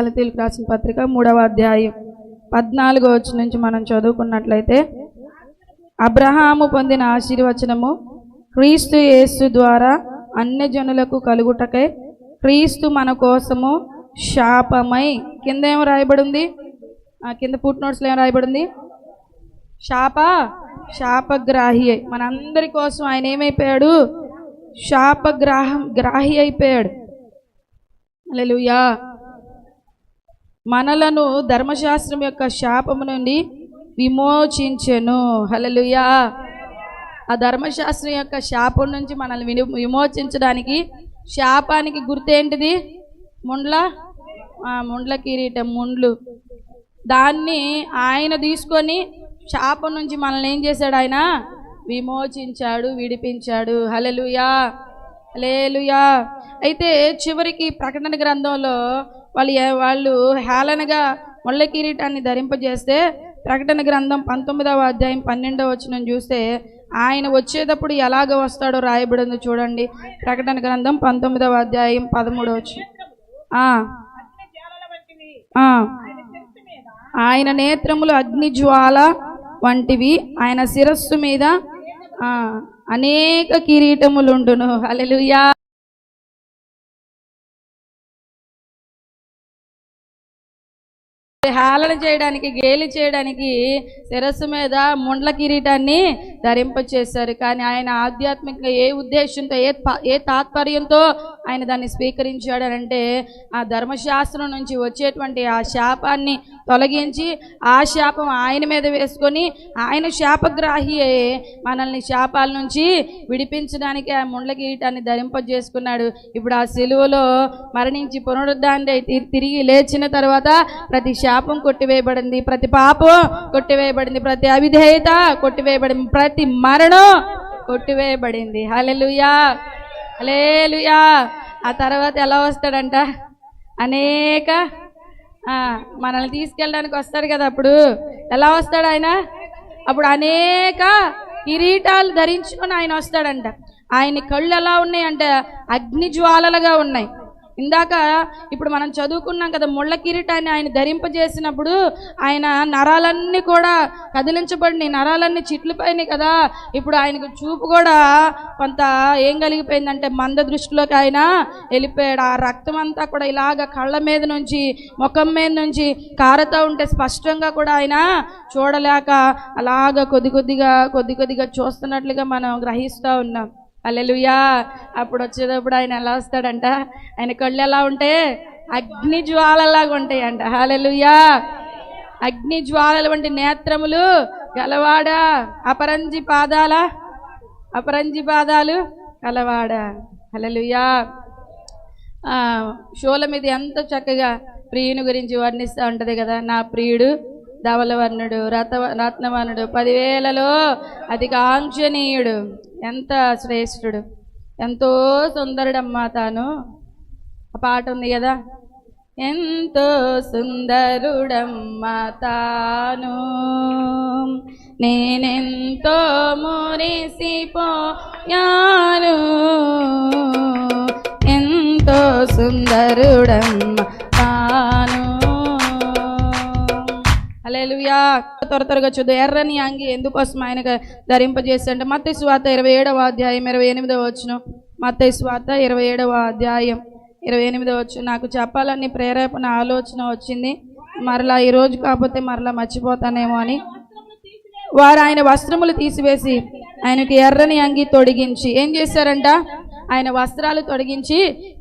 గలతీయులకు రాసిన పత్రిక 3వ అధ్యాయం 14వ వచనం నుంచి మనం చదువుకున్నట్లయితే, అబ్రహాము పొందిన ఆశీర్వచనము క్రీస్తు యేసు ద్వారా అన్యజనులకు కలుగుటకై క్రీస్తు మన కోసము శాపమై, కింద ఏం రాయబడింది, కింద ఫుట్ నోట్స్లో ఏం రాయబడింది, శాపగ్రాహి. మనందరి కోసం ఆయన ఏమైపోయాడు, గ్రాహి అయిపోయాడు. హల్లెలూయా. మనలను ధర్మశాస్త్రం యొక్క శాపము నుండి విమోచించెను. హల్లెలూయా. ఆ ధర్మశాస్త్రం యొక్క శాపం నుంచి మనల్ని విమోచించడానికి శాపానికి గుర్తేంటిది, ముండ్ల కిరీటం, ముండ్లు. దాన్ని ఆయన తీసుకొని శాపం నుంచి మనల్ని ఏం చేశాడు, ఆయన విమోచించాడు, విడిపించాడు. హల్లెలూయా, హల్లెలూయా. అయితే చివరికి ప్రకటన గ్రంథంలో వాళ్ళు హేళనగా ముళ్ళ కిరీటాన్ని ధరింపజేస్తే, ప్రకటన గ్రంథం 19వ అధ్యాయం 12వ వచనం చూస్తే ఆయన వచ్చేటప్పుడు ఎలాగ వస్తాడో రాయబడింది చూడండి. ప్రకటన గ్రంథం 19వ అధ్యాయం 13వ వచనం. ఆయన నేత్రములు అగ్నిజ్వాల వంటివి, ఆయన శిరస్సు మీద అనేక కిరీటములుండును. హల్లెలూయా. హేళన చేయడానికి, గేలి చేయడానికి శిరస్సు మీద ముండ్ల కిరీటాన్ని ధరింపచేశారు. కానీ ఆయన ఆధ్యాత్మికంగా ఏ ఉద్దేశంతో, ఏ తాత్పర్యంతో ఆయన దాన్ని స్వీకరించాడనంటే, ఆ ధర్మశాస్త్రం నుంచి వచ్చేటువంటి ఆ శాపాన్ని తొలగించి ఆ శాపం ఆయన మీద వేసుకొని ఆయన శాపగ్రాహి మనల్ని శాపాల నుంచి విడిపించడానికి ఆ ముండ్ల కిరీటాన్ని ధరింపజేసుకున్నాడు. ఇప్పుడు ఆ సిలువలో మరణించి పునరుద్ధాన్ని తిరిగి లేచిన తర్వాత ప్రతి శాపం కొట్టివేయబడింది, ప్రతి పాపం కొట్టివేయబడింది, ప్రతి అవిధేయత కొట్టివేయబడింది, ప్రతి మరణం కొట్టివేయబడింది. హల్లెలూయా, హల్లెలూయా. ఆ తర్వాత ఎలా వస్తాడంట, అనేక మనల్ని తీసుకెళ్ళడానికి వస్తాడు కదా. అప్పుడు ఎలా వస్తాడు ఆయన, అప్పుడు అనేక కిరీటాలు ధరించుకొని ఆయన వస్తాడంట. ఆయన కళ్ళు ఎలా ఉన్నాయంటే అగ్ని జ్వాలలుగా ఉన్నాయి. ఇందాక ఇప్పుడు మనం చదువుకున్నాం కదా, ముళ్ళ కిరీటాన్ని ఆయన ధరింపజేసినప్పుడు ఆయన నరాలన్నీ కూడా కదిలించబడినాయి, నరాలన్నీ చిట్లిపోయినాయి కదా. ఇప్పుడు ఆయనకు చూపు కూడా కొంత ఏం కలిగిపోయిందంటే మంద దృష్టిలోకి ఆయన వెళ్ళిపోయాడు. ఆ రక్తం అంతా కూడా ఇలాగ కళ్ళ మీద నుంచి, ముఖం మీద నుంచి కారుతూ ఉంటే స్పష్టంగా కూడా ఆయన చూడలేక అలాగ కొద్ది కొద్దిగా చూస్తున్నట్లుగా మనం గ్రహిస్తూ ఉన్నాం. హల్లెలూయా. అప్పుడు వచ్చేటప్పుడు ఆయన ఎలా వస్తాడంట, ఆయన కళ్ళు ఎలా ఉంటే అగ్ని జ్వాలలాగా ఉంటాయంట. హల్లెలూయా. అగ్ని జ్వాలల వంటి నేత్రములు గలవాడా, అపరంజి పాదాలు గలవాడా. హల్లెలూయా. షోల మీద ఎంతో చక్కగా ప్రియుని గురించి వర్ణిస్తూ ఉంటుంది కదా. నా ప్రియుడు ధవలవర్ణుడు, రత్నవర్ణుడు, 10,000లో అధిక ఆంక్షణీయుడు, ఎంత శ్రేష్ఠుడు, ఎంతో సుందరుడమ్మా తాను. ఆ పాట ఉంది కదా, ఎంతో సుందరుడమ్మా తాను, నేనెంతో మురిసిపోయాను, ఎంతో సుందరుడమ్మా తాను. హల్లెలూయా. త్వరగా చూద్దాం. ఎర్రని అంగి ఎందుకోసం ఆయనకు ధరింపజేశాడంటే, మత్తయి సువార్త 27వ అధ్యాయం 28వ వచనం. మత్తయి సువార్త 27వ అధ్యాయం 28వ వచనం. నాకు చెప్పాలని ప్రేరేపణ, ఆలోచన వచ్చింది, మరలా ఈరోజు కాకపోతే మరలా మర్చిపోతానేమో అని. వారు ఆయన వస్త్రములు తీసివేసి ఆయనకి ఎర్రని అంగి తొడిగించి ఏం చేశారంట, ఆయన వస్త్రాలు తొడిగించి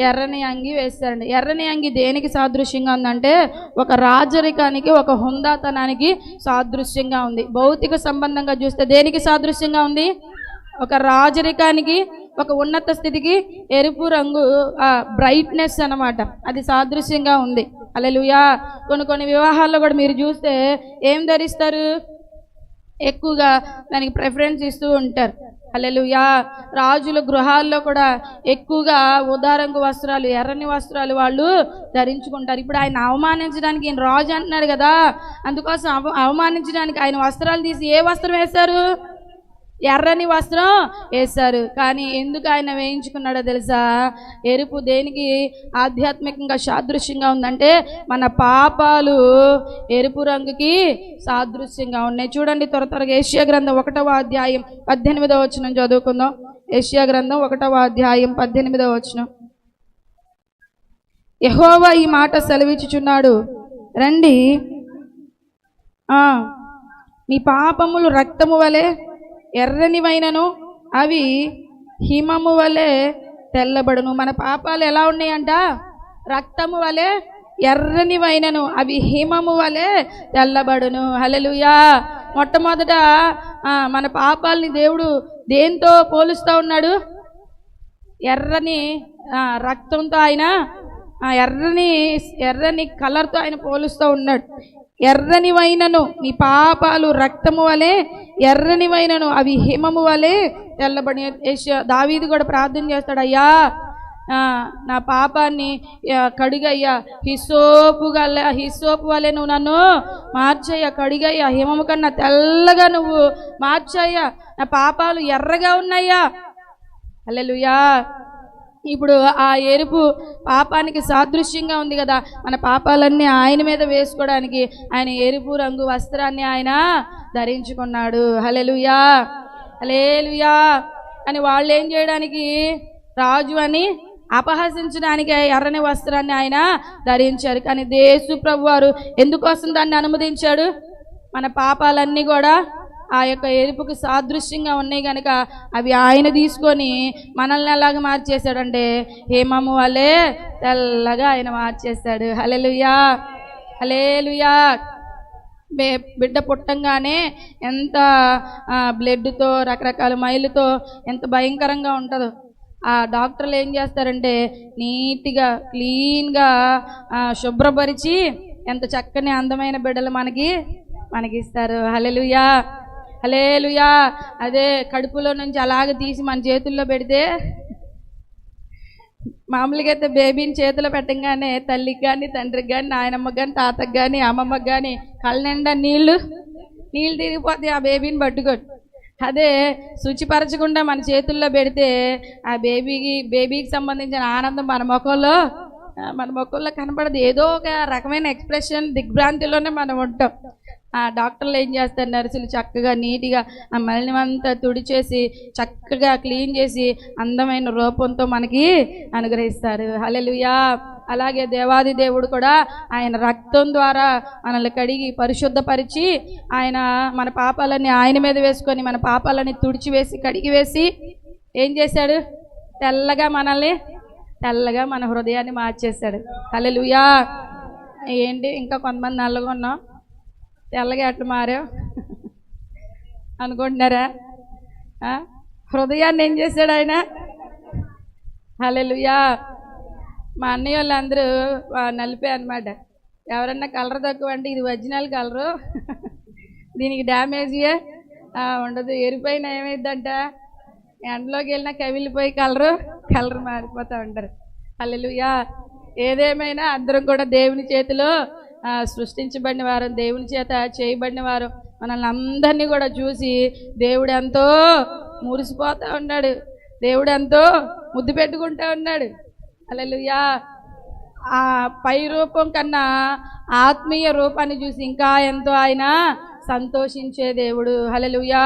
ఎర్రని అంగి వేస్తారండి. ఎర్రని అంగి దేనికి సాదృశ్యంగా ఉందంటే, ఒక రాజరికానికి, ఒక హుందాతనానికి సాదృశ్యంగా ఉంది. భౌతిక సంబంధంగా చూస్తే దేనికి సాదృశ్యంగా ఉంది, ఒక రాజరికానికి, ఒక ఉన్నత స్థితికి ఎరుపు రంగు బ్రైట్నెస్ అన్నమాట, అది సాదృశ్యంగా ఉంది. హల్లెలూయా. కొన్ని వివాహాల్లో కూడా మీరు చూస్తే ఏం ధరిస్తారు, ఎక్కువగా దానికి ప్రిఫరెన్స్ ఇస్తూ ఉంటారు. హల్లెలూయా. రాజుల గృహాల్లో కూడా ఎక్కువగా ఉదారంగు వస్త్రాలు, ఎర్రని వస్త్రాలు వాళ్ళు ధరించుకుంటారు. ఇప్పుడు ఆయన అవమానించడానికి, ఈయన రాజు అంటున్నాడు కదా, అందుకోసం అవమానించడానికి ఆయన వస్త్రాలు తీసి ఏ వస్త్రం వేశారు, ఎర్రని వస్త్రం వేశారు. కానీ ఎందుకు ఆయన వేయించుకున్నాడో తెలుసా? ఎరుపు దేనికి ఆధ్యాత్మికంగా సాదృశ్యంగా ఉందంటే మన పాపాలు ఎరుపు రంగుకి సాదృశ్యంగా ఉన్నాయి. చూడండి త్వరగా యెషయా గ్రంథం 1వ అధ్యాయం 18వ వచనం చదువుకుందాం. యెషయా గ్రంథం 1వ అధ్యాయం 18వ వచనం. యెహోవా ఈ మాట సెలవిచ్చుచున్నాడు, రండి, మీ పాపములు రక్తము వలె ఎర్రనివైనను అవి హిమము వలె తెల్లబడును. మన పాపాలు ఎలా ఉన్నాయంట? రక్తము వలె ఎర్రనివైనను అవి హిమము వలె తెల్లబడును. హల్లెలూయా. మొట్టమొదట మన పాపాలని దేవుడు దేంతో పోలుస్తూ ఉన్నాడు? ఎర్రని రక్తంతో, ఆయన ఎర్రని కలర్తో ఆయన పోలుస్తూ ఉన్నాడు. ఎర్రనివైనను నీ పాపాలు రక్తము వలె ఎర్రనివైనను అవి హిమము వలె తెల్లబడి. దావీదు కూడా ప్రార్థన చేస్తాడు, అయ్యా నా పాపాన్ని కడిగయ్యా, హిస్సోపు వలె నువ్వు నన్ను మార్చయ్యా, కడిగయ్యా, హిమము కన్నా తెల్లగా నువ్వు మార్చయ్యా, నా పాపాలు ఎర్రగా ఉన్నాయ్యా. హల్లెలూయా. ఇప్పుడు ఆ ఎరుపు పాపానికి సాదృశ్యంగా ఉంది కదా. మన పాపాలన్నీ ఆయన మీద వేసుకోవడానికి ఆయన ఎరుపు రంగు వస్త్రాన్ని ఆయన ధరించుకున్నాడు. హల్లెలూయా, హల్లెలూయా. అని వాళ్ళు ఏం చేయడానికి? రాజు అని అపహసించడానికి ఎర్రని వస్త్రాన్ని ఆయన ధరించారు. కానీ యేసు ప్రభువారు ఎందుకోసం దాన్ని అనుమతించాడు? మన పాపాలన్నీ కూడా ఆ యొక్క ఎరుపుకి సాదృశ్యంగా ఉన్నాయి కనుక అవి ఆయన తీసుకొని మనల్ని ఎలాగ మార్చేశాడంటే హేమము వలె తెల్లగా ఆయన మార్చేశాడు. హల్లెలూయా, హల్లెలూయా. బిడ్డ పుట్టంగానే ఎంత బ్లడ్తో రకరకాల మైలుతో ఎంత భయంకరంగా ఉంటుందో ఆ డాక్టర్లు ఏం చేస్తారంటే నీట్గా క్లీన్గా శుభ్రపరిచి ఎంత చక్కని అందమైన బిడ్డలు మనకి ఇస్తారు. హల్లెలూయా, హల్లెలూయా. అదే కడుపులో నుంచి అలాగ తీసి మన చేతుల్లో పెడితే, మామూలుగా అయితే బేబీని చేతిలో పెట్టంగానే తల్లికి కానీ తండ్రికి కానీ నాయనమ్మకి కానీ తాతకి కానీ అమ్మమ్మకి కానీ కళ్ళ నిండా నీళ్ళు తిరిగిపోతాయి ఆ బేబీని పట్టుకొని. అదే శుచిపరచకుండా మన చేతుల్లో పెడితే ఆ బేబీకి సంబంధించిన ఆనందం మన ముఖంలో కనపడదు. ఏదో ఒక రకమైన ఎక్స్ప్రెషన్ దిగ్భ్రాంతిలోనే మనం ఉంటాం. ఆ డాక్టర్లు ఏం చేస్తారు? నర్సులు చక్కగా నీట్గా ఆ మలినమంతా తుడిచేసి చక్కగా క్లీన్ చేసి అందమైన రూపంతో మనకి అనుగ్రహిస్తారు. హల్లెలూయా. అలాగే దేవాది దేవుడు కూడా ఆయన రక్తం ద్వారా మనల్ని కడిగి పరిశుద్ధపరిచి ఆయన మన పాపాలన్నీ ఆయన మీద వేసుకొని మన పాపాలని తుడిచివేసి కడిగి వేసి ఏం చేశాడు? తెల్లగా మన హృదయాన్ని మార్చేశాడు. హల్లెలూయా. ఏంటి ఇంకా కొంతమంది నల్లగా ఉన్నాం, తెల్లగా ఎట్లా మారావు అనుకుంటున్నారా? హృదయాన్ని ఏం చేశాడు ఆయన? హల్లెలూయా. మా అన్నయ్య వాళ్ళందరూ నలిపే అనమాట. ఎవరన్నా కలర్ తక్కువ అంటే ఇది ఒరిజినల్ కలరు, దీనికి డ్యామేజే ఉండదు. ఎరిపోయిన ఏమైందంట ఎండలోకి వెళ్ళినా కవిలిపోయి కలర్ మారిపోతూ ఉంటారు. హల్లెలూయా. ఏదేమైనా అందరం కూడా దేవుని చేతిలో సృష్టించబడిన వారు, దేవుని చేత చేయబడిన వారు. మనల్ని అందరినీ కూడా చూసి దేవుడు ఎంతో మురిసిపోతూ ఉన్నాడు, దేవుడు ఎంతో ముద్దు పెట్టుకుంటూ ఉన్నాడు. హల్లెలూయా. ఆ పై రూపం కన్నా ఆత్మీయ రూపాన్ని చూసి ఇంకా ఎంతో ఆయన సంతోషించే దేవుడు. హల్లెలూయా.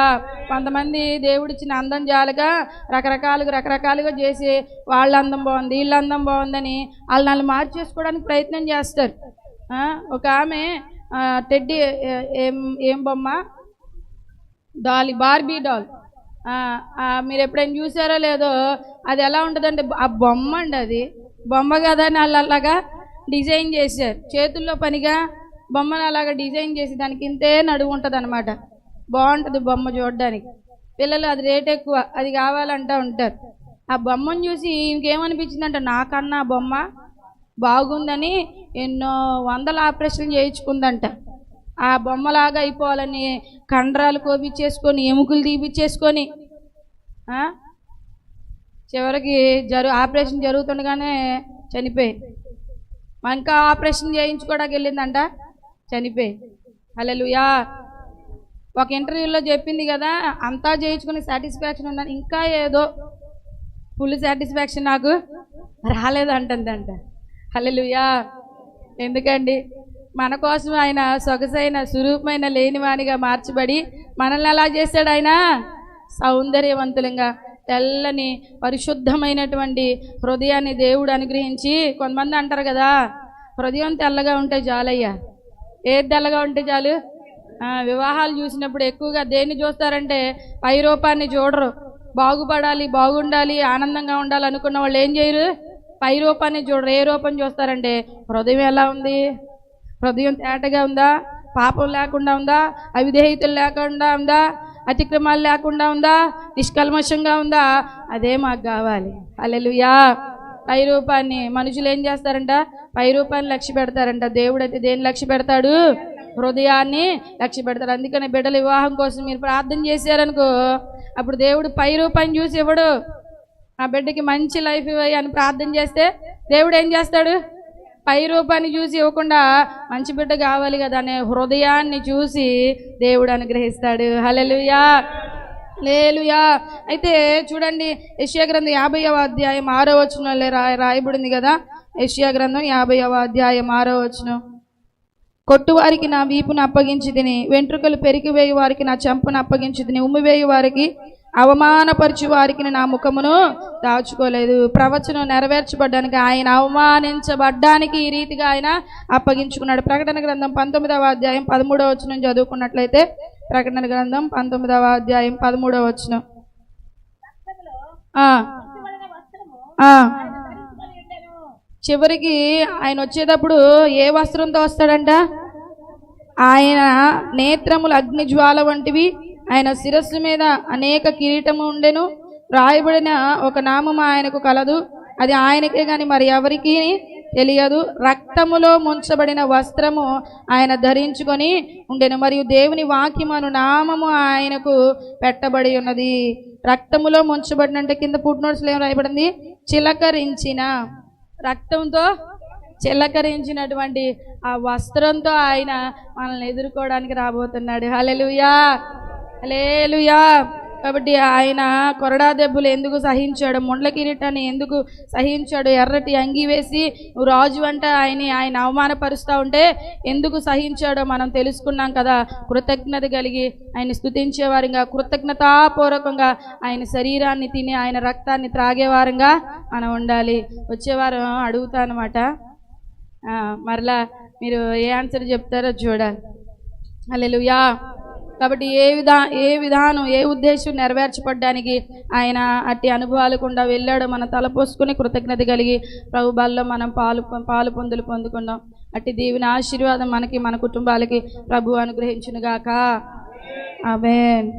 కొంతమంది దేవుడిచ్చిన అందం జాలగా రకరకాలుగా చేసి వాళ్ళ అందం బాగుంది వీళ్ళ అందం బాగుందని వాళ్ళని మార్చేసుకోవడానికి ప్రయత్నం చేస్తారు. ఒక ఆమె టెడ్డీ ఏం బొమ్మ బార్బీ డాల్, మీరు ఎప్పుడైనా చూసారో లేదో, అది ఎలా ఉంటుందంటే ఆ బొమ్మ అండి, అది బొమ్మ కదా అని వాళ్ళు అలాగా డిజైన్ చేశారు. చేతుల్లో పనిగా బొమ్మను అలాగా డిజైన్ చేసి దానికి ఇంతే నడువు ఉంటుంది అనమాట. బాగుంటుంది బొమ్మ చూడడానికి. పిల్లలు అది రేట్ ఎక్కువ, అది కావాలంటూ ఉంటారు. ఆ బొమ్మను చూసి ఇంకేమనిపించిందంట, నాకన్నా ఆ బొమ్మ బాగుందని ఎన్నో వందల ఆపరేషన్లు చేయించుకుందంట. ఆ బొమ్మలాగా అయిపోవాలని కండరాలు కోపించేసుకొని ఎముకలు తీపిచ్చేసుకొని చివరికి ఆపరేషన్ జరుగుతుండగానే చనిపోయి, ఇంకా ఆపరేషన్ చేయించుకోవడానికి వెళ్ళిందంట, చనిపోయి. హల్లెలూయా. ఒక ఇంటర్వ్యూలో చెప్పింది కదా, అంతా చేయించుకుని సాటిస్ఫాక్షన్ ఉన్నాను, ఇంకా ఏదో ఫుల్ సాటిస్ఫాక్షన్ నాకు రాలేదంటుందంట. హల్లెలూయా. ఎందుకండి? మన కోసం ఆయన సొగసైన సురూపమైన లేనివానిగా మార్చబడి మనల్ని ఎలా చేశాడు? ఆయన సౌందర్యవంతులంగా తెల్లని పరిశుద్ధమైనటువంటి హృదయాన్ని దేవుడు అనుగ్రహించి, కొంతమంది అంటారు కదా, హృదయం తెల్లగా ఉంటే చాలయ్యా. ఏది తెల్లగా ఉంటే చాలు? వివాహాలు చూసినప్పుడు ఎక్కువగా దేన్ని చూస్తారంటే పై రూపాన్ని చూడరు. బాగుపడాలి, బాగుండాలి, ఆనందంగా ఉండాలి అనుకున్న వాళ్ళు ఏం చేయరు? పై రూపాన్ని చూడరు. ఏ రూపం చూస్తారంటే హృదయం ఎలా ఉంది, హృదయం తేటగా ఉందా, పాపం లేకుండా ఉందా, అవిధేయతలు లేకుండా ఉందా, అతిక్రమాలు లేకుండా ఉందా, నిష్కల్మషంగా ఉందా, అదే మాకు కావాలి. హల్లెలూయా. పై రూపాన్ని మనుషులు ఏం చేస్తారంట? పై రూపాన్ని లక్ష్య పెడతారంట. దేవుడు అయితే దేన్ని లక్ష్య పెడతాడు? హృదయాన్ని లక్ష్య పెడతాడు. అందుకని బిడ్డల వివాహం కోసం మీరు ప్రార్థన చేశారనుకో, అప్పుడు దేవుడు పై రూపాన్ని చూసి ఇవ్వడు. ఆ బిడ్డకి మంచి లైఫ్ ఇవ్వాలి అని ప్రార్థన చేస్తే దేవుడు ఏం చేస్తాడు? పై రూపాన్ని చూసి ఇవ్వకుండా మంచి బిడ్డ కావాలి కదా అనే హృదయాన్ని చూసి దేవుడు అనుగ్రహిస్తాడు. హల్లెలూయా, హల్లెలూయా. అయితే చూడండి, యెషయా గ్రంథం 50వ అధ్యాయం 6వ వచనంలో రాయబడింది కదా. యెషయా గ్రంథం 50వ అధ్యాయం 6వ వచనం. కొట్టువారికి నా వీపును అప్పగించి తిని, వెంట్రుకలు పెరికివేయి వారికి నా చెంపను అప్పగించి తిని, ఉమ్మివేయి వారికి అవమానపరచు వారికి నా ముఖమును దాచుకోలేదు. ప్రవచనం నెరవేర్చబడ్డానికి, ఆయన అవమానించబడ్డానికి ఈ రీతిగా ఆయన అప్పగించుకున్నాడు. ప్రకటన గ్రంథం 19వ అధ్యాయం 13వ వచనం చదువుకున్నట్లయితే, ప్రకటన గ్రంథం 19వ అధ్యాయం 13వ వచనం. చివరికి ఆయన వచ్చేటప్పుడు ఏ వస్త్రంతో వస్తాడంట? ఆయన నేత్రములు అగ్ని జ్వాల వంటివి, ఆయన శిరస్సు మీద అనేక కిరీటము ఉండెను, రాయబడిన ఒక నామము ఆయనకు కలదు, అది ఆయనకే గాని మరి ఎవరికి తెలియదు. రక్తములో ముంచబడిన వస్త్రము ఆయన ధరించుకొని ఉండెను, మరియు దేవుని వాక్యమను నామము ఆయనకు పెట్టబడి ఉన్నది. రక్తములో ముంచబడినంటే కింద ఫుట్ నోట్స్లో ఏం రాయబడింది? చిలకరించిన, రక్తంతో చిలకరించినటువంటి ఆ వస్త్రంతో ఆయన మనల్ని ఎదుర్కోవడానికి రాబోతున్నాడు. హల్లెలూయా, హల్లెలూయా. కాబట్టి ఆయన కొరడా దెబ్బలు ఎందుకు సహించాడు? ముండ్ల కిరీటాన్ని ఎందుకు సహించాడు? ఎర్రటి అంగి వేసి నువ్వు రాజు అంటే ఆయన అవమానపరుస్తూ ఉంటే ఎందుకు సహించాడో మనం తెలుసుకున్నాం కదా. కృతజ్ఞత కలిగి ఆయన స్తుతించేవారంగా, కృతజ్ఞతాపూర్వకంగా ఆయన శరీరాన్ని తిని ఆయన రక్తాన్ని త్రాగేవారంగా మనం ఉండాలి. వచ్చేవారం అడుగుతానమాట, మరలా మీరు ఏ ఆన్సర్ చెప్తారో చూడాలి. హల్లెలూయా. కాబట్టి ఏ విధానం ఏ ఉద్దేశం నెరవేర్చబడ్డానికి ఆయన అట్టి అనుభవాలు గుండా వెళ్ళాడో మనం తలపోసుకుని కృతజ్ఞత కలిగి ప్రభు బల్లో మనం పాలు పొందుకుందాం. అట్టి దీవెన ఆశీర్వాదం మనకి మన కుటుంబాలకి ప్రభు అనుగ్రహించునుగాక. ఆమేన్.